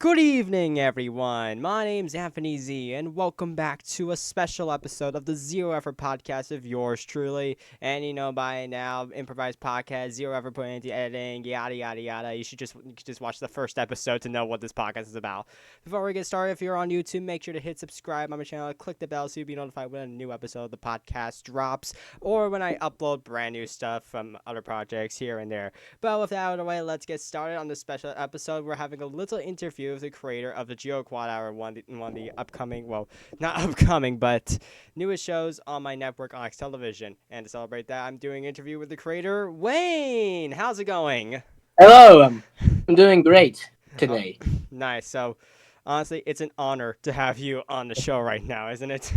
Good evening, everyone. My name's Anthony Z, and welcome back to a special episode of the Zero Effort Podcast of yours truly. And by now, improvised podcast, zero effort put into editing, yada yada yada. You should just watch the first episode to know what this podcast is about. Before we get started, if you're on YouTube, make sure to hit subscribe on my channel, click the bell so you'll be notified when a new episode of the podcast drops, or when I upload brand new stuff from other projects here and there. But with that out of the way, let's get started on this special episode. We're having a little interview with the creator of the Geoquad Hour, one of the upcoming, well, not upcoming, but newest shows on my network on X Television. And to celebrate that, I'm doing an interview with the creator, Wayne. How's it going? Hello, I'm doing great Oh, today. nice. So, honestly, it's an honor to have you on the show right now, isn't it?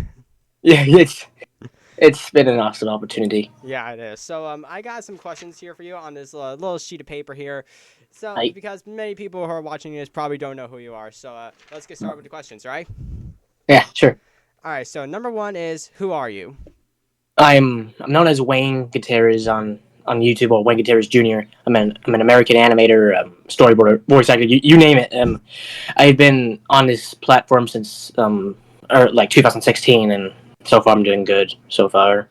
Yeah, it's been an awesome opportunity. Yeah, it is. So, I got some questions here for you on this little sheet of paper here. So, I because many people who are watching this probably don't know who you are, so let's get started with the questions, right? Yeah, sure. All right. So, number one is, who are you? I'm known as Wayne Gutierrez on YouTube, or Wayne Gutierrez Jr. I'm an American animator, storyboarder, voice actor, you name it. I've been on this platform since like 2016, and so far I'm doing good so far.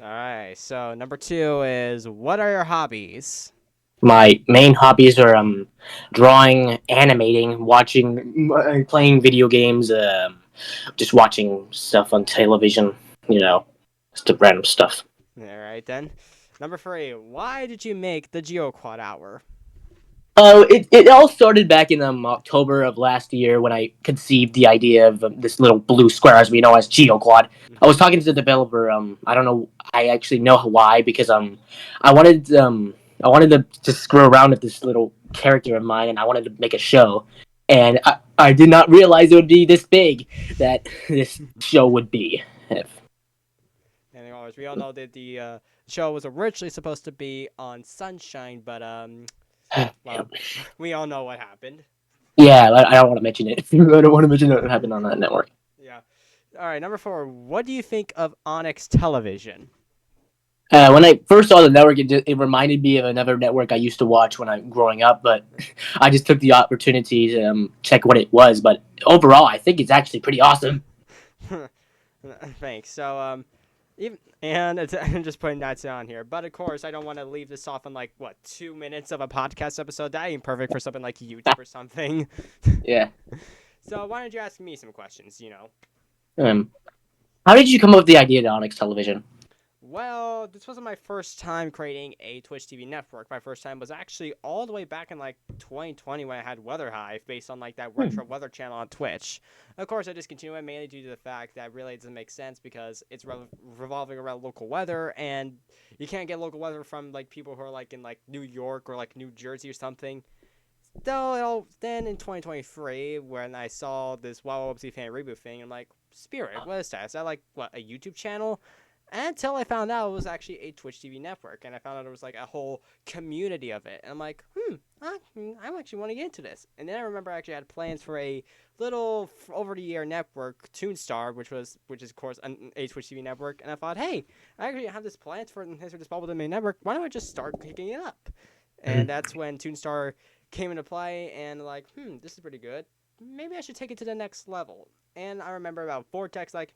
All right. So, number two is, what are your hobbies? My main hobbies are drawing, animating, watching, playing video games, just watching stuff on television. You know, just the random stuff. All right, then. Number three, why did you make the GeoQuad Hour? It all started back in October of last year when I conceived the idea of this little blue square, as we know as Geoquad. I was talking to the developer. I don't know. I actually know why, because I wanted I wanted to just screw around with this little character of mine, and I wanted to make a show. And I did not realize it would be this big that this show would be. And of course, we all know that the show was originally supposed to be on Sunshine, but well, we all know what happened. Yeah, I don't want to mention it. I don't want to mention what happened on that network. Yeah. All right. Number four, what do you think of Onyx Television? When I first saw the network, it reminded me of another network I used to watch when I'm growing up, but I just took the opportunity to check what it was. But overall, I think it's actually pretty awesome. Thanks. So even and it's, I'm just putting that down here. But of course, I don't want to leave this off in like what 2 minutes of a podcast episode. That ain't perfect for something like YouTube or something. Yeah. So why don't you ask me some questions? Um, how did you come up with the idea to Onyx Television? Well, this wasn't my first time creating a Twitch TV network. My first time was actually all the way back in like 2020 when I had Weather Hive based on like that retro weather channel on Twitch. Of course, I discontinued it mainly due to the fact that really it doesn't make sense because it's revolving around local weather, and you can't get local weather from like people who are like in like New York or like New Jersey or something. Though then in 2023, when I saw this Wow Whoopsie Fan reboot thing, I'm like, Spirit, what is that? Is that like what, a YouTube channel? Until I found out it was actually a Twitch TV network, and I found out there was like a whole community of it. And I'm like, I actually want to get into this. And then I remember I actually had plans for a little over the air network, Toonstar, which is of course a Twitch TV network. And I thought, hey, I actually have this plans for this bubble domain network. Why don't I just start picking it up? And that's when Toonstar came into play, and like, this is pretty good. Maybe I should take it to the next level. And I remember about Vortex, like,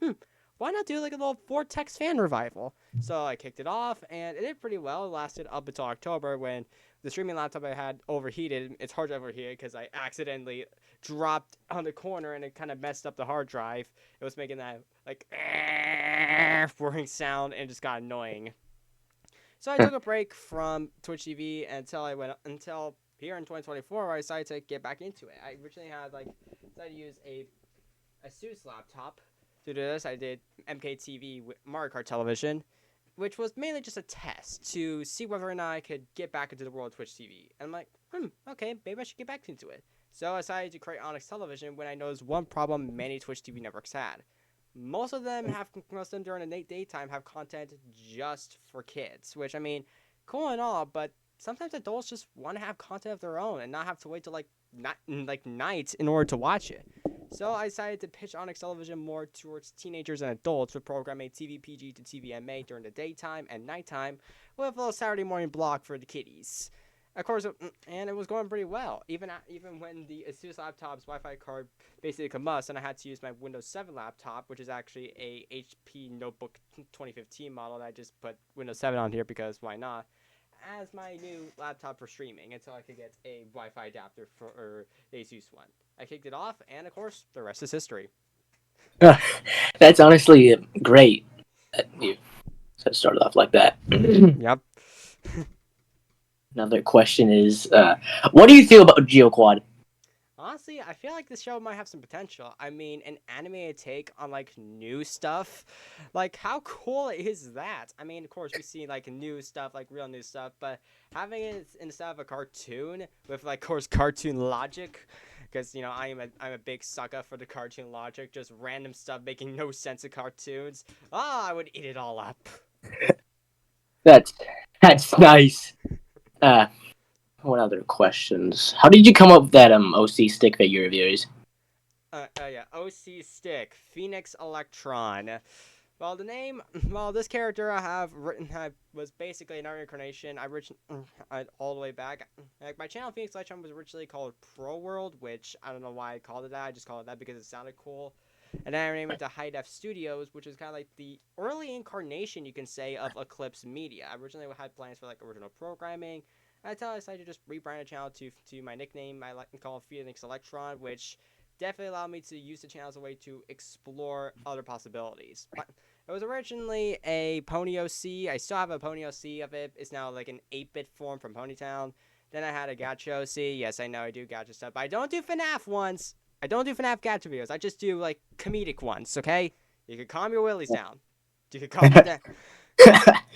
why not do like a little Vortex fan revival? So I kicked it off, and it did pretty well. It lasted up until October when the streaming laptop I had overheated. Its hard drive overheated because I accidentally dropped on the corner, and it kind of messed up the hard drive. It was making that like whirring sound, and it just got annoying. So I took a break from Twitch TV until here in 2024 where I decided to get back into it. I originally had decided to use a Asus laptop. To do this, I did MKTV with Mario Kart Television, which was mainly just a test to see whether or not I could get back into the world of Twitch TV. And I'm like, okay, maybe I should get back into it. So I decided to create Onyx Television when I noticed one problem many Twitch TV networks had. Most of them during the daytime have content just for kids, which I mean, cool and all, but sometimes adults just want to have content of their own and not have to wait till like night in order to watch it. So I decided to pitch Onyx Television more towards teenagers and adults with programming TVPG to TVMA during the daytime and nighttime with a little Saturday morning block for the kiddies. Of course, and it was going pretty well. Even when the Asus laptop's Wi-Fi card basically combust, and I had to use my Windows 7 laptop, which is actually a HP Notebook 2015 model. That I just put Windows 7 on here because why not? As my new laptop for streaming until I could get a Wi-Fi adapter for the Asus one. I kicked it off, and of course, the rest is history. That's honestly great that you started off like that. Yep. Another question is, what do you feel about Geoquad? Honestly, I feel like this show might have some potential. I mean, an animated take on like new stuff. Like, how cool is that? I mean, of course, we see like new stuff, like real new stuff, but having it instead of a cartoon with like, of course, cartoon logic, because I'm a big sucker for the cartoon logic, just random stuff making no sense in cartoons. I would eat it all up. That's that's nice. Uh, what other questions? How did you come up with that OC stick figure of yours? Yeah, OC Stick, Phoenix Electron. Well, the name, well, this character I have written was basically another incarnation. All the way back. Like, my channel Phoenix Electron was originally called Pro World, which I don't know why I called it that. I just called it that because it sounded cool. And then I renamed it to High Def Studios, which is kind of like the early incarnation, you can say, of Eclipse Media. I originally had plans for like original programming. Until I decided to just rebrand the channel to my nickname. I like to call Phoenix Electron, which definitely allowed me to use the channel as a way to explore other possibilities. But it was originally a Pony OC. I still have a Pony OC of it. It's now like an 8-bit form from Ponytown. Then I had a Gacha OC. Yes, I know I do Gacha stuff, but I don't do FNAF ones. I don't do FNAF Gacha videos. I just do like comedic ones, okay? You can calm your willies down. You can calm them down.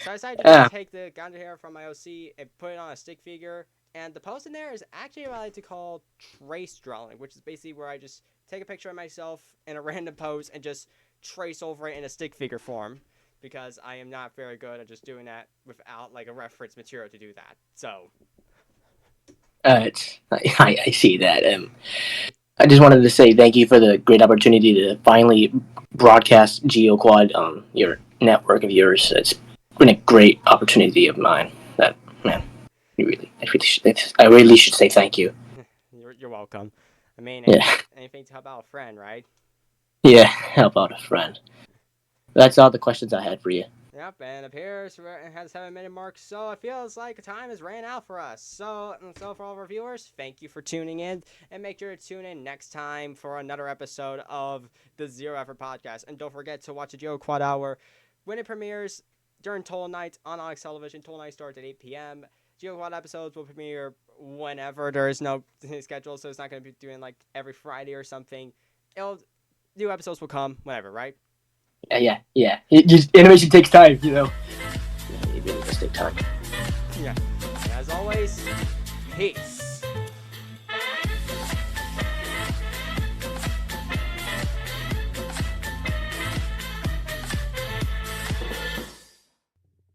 So I decided to just take the Ganja hair from my OC and put it on a stick figure. And the pose in there is actually what I like to call trace drawing, which is basically where I just take a picture of myself in a random pose and just trace over it in a stick figure form. Because I am not very good at just doing that without like a reference material to do that. So I see that. I just wanted to say thank you for the great opportunity to finally broadcast GeoQuad on your network of yours. It's been a great opportunity of mine. That man, I really should say thank you. you're welcome. I mean, Yeah, anything to help out a friend, right? yeah, help out a friend. That's all the questions I had for you. Yep, and appears it has 7-minute mark, so it feels like time has ran out for us. So for all of our viewers, thank you for tuning in, and make sure to tune in next time for another episode of the Zero Effort Podcast. And don't forget to watch the Geoquad Hour when it premieres during Toll Night on Onyx Television. Toll Night starts at 8 p.m. Geoquad episodes will premiere whenever. There is no schedule, so it's not going to be doing like every Friday or something. New episodes will come whenever, right? Yeah. Animation takes time, you know. Yeah, it really does take time. Yeah. And as always, peace.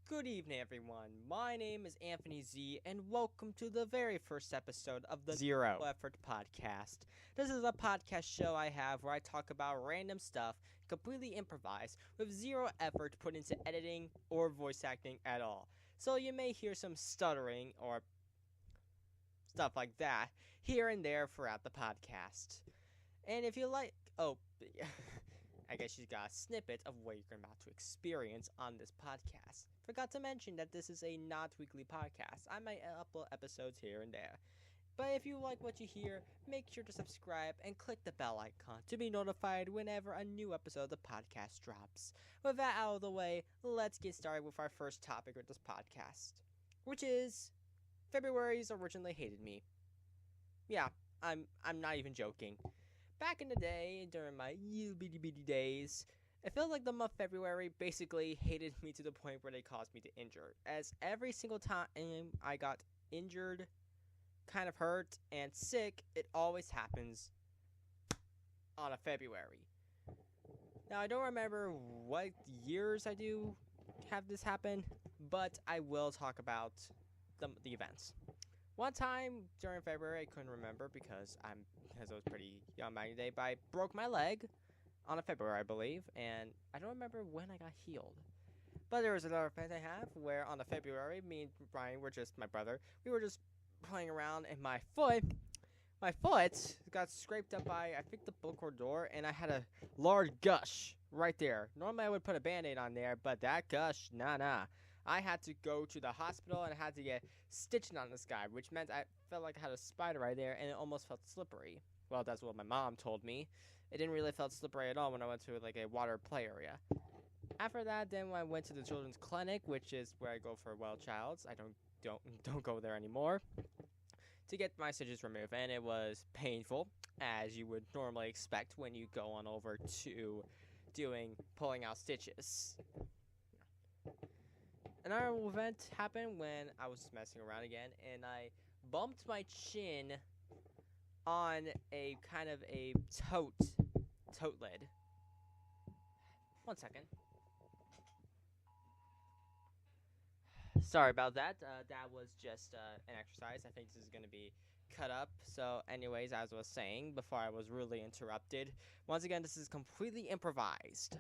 Good evening, everyone. My name is Anthony Z, and welcome to the very first episode of the Zero Effort Podcast. This is a podcast show I have where I talk about random stuff, completely improvised, with zero effort put into editing or voice acting at all. So you may hear some stuttering or stuff like that here and there throughout the podcast. And if you like, I guess you got a snippet of what you're about to experience on this podcast. Forgot to mention that this is a not weekly podcast. I might upload episodes here and there. But if you like what you hear, make sure to subscribe and click the bell icon to be notified whenever a new episode of the podcast drops. With that out of the way, let's get started with our first topic of this podcast, which is February's originally hated me. Yeah, I'm not even joking. Back in the day, during my little bitty bitty days, it felt like the month February basically hated me to the point where they caused me to injure. As every single time I got injured, kind of hurt, and sick, it always happens on a February. Now, I don't remember what years I do have this happen, but I will talk about the events. One time during February, I couldn't remember because I was pretty young back in the day, but I broke my leg on a February, I believe, and I don't remember when I got healed. But there was another event I have where on the February, me and Brian were just my brother. We were just playing around, and my foot got scraped up by, I think, the bookcore door, and I had a large gush right there. Normally I would put a Band-Aid on there, but that gush, nah. I had to go to the hospital, and I had to get stitched on this guy, which meant I felt like I had a spider right there, and it almost felt slippery. Well, that's what my mom told me. It didn't really feel slippery at all when I went to like a water play area. After that, then I went to the children's clinic, which is where I go for well childs. I don't go there anymore, to get my stitches removed, and it was painful, as you would normally expect when you go on over to pulling out stitches. Another event happened when I was messing around again, and I bumped my chin on a kind of a tote lid. 1 second. Sorry about that. That was just an exercise. I think this is going to be cut up. So, anyways, as I was saying before I was rudely interrupted, once again, this is completely improvised.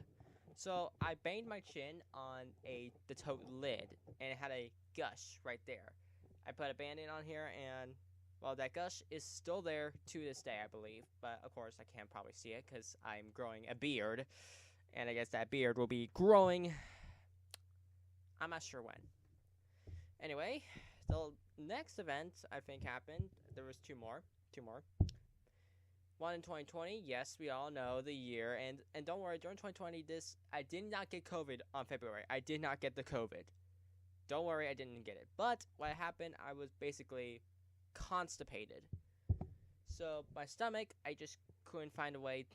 So, I banged my chin on the tote lid, and it had a gush right there. I put a Band-Aid on here, and, well, that gush is still there to this day, I believe. But, of course, I can't probably see it because I'm growing a beard. And I guess that beard will be growing, I'm not sure when. Anyway, the next event I think happened. There was two more. One in 2020. Yes, we all know the year. And don't worry, during 2020, I did not get COVID on February. I did not get the COVID. Don't worry, I didn't get it. But what happened, I was basically constipated. So my stomach, I just couldn't find a way.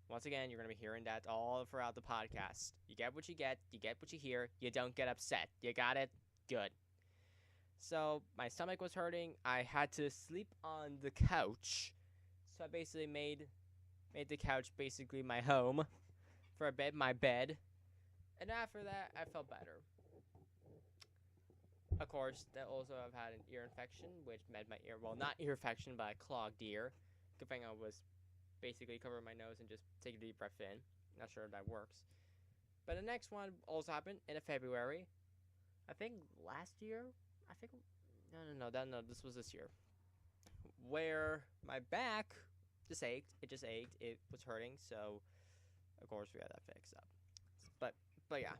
Once again, you're going to be hearing that all throughout the podcast. You get what you get what you hear, you don't get upset. You got it? Good. So, my stomach was hurting, I had to sleep on the couch. So I basically made the couch basically my home for a bed, my bed. And after that, I felt better. Of course, that also I've had an ear infection, which made my ear, well, not ear infection, but a clogged ear. Good thing I was basically cover my nose and just take a deep breath in. Not sure if that works. But the next one also happened in February. I think last year. No, this was this year. Where my back just ached. It just ached. It was hurting. So, of course, we had that fixed up. But yeah.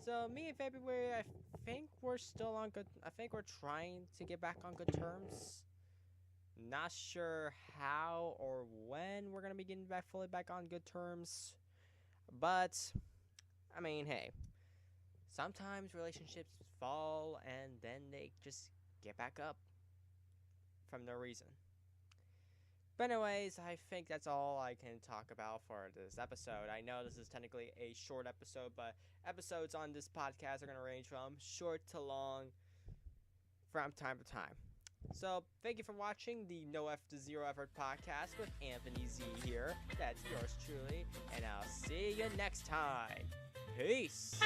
So me in February, I think we're still on good. I think we're trying to get back on good terms. Not sure how or when we're going to be getting fully back on good terms. But, I mean, hey. Sometimes relationships fall and then they just get back up from no reason. But anyways, I think that's all I can talk about for this episode. I know this is technically a short episode, but episodes on this podcast are going to range from short to long from time to time. So, thank you for watching the No F to Zero Effort podcast with Anthony Z here. That's yours truly, and I'll see you next time. Peace!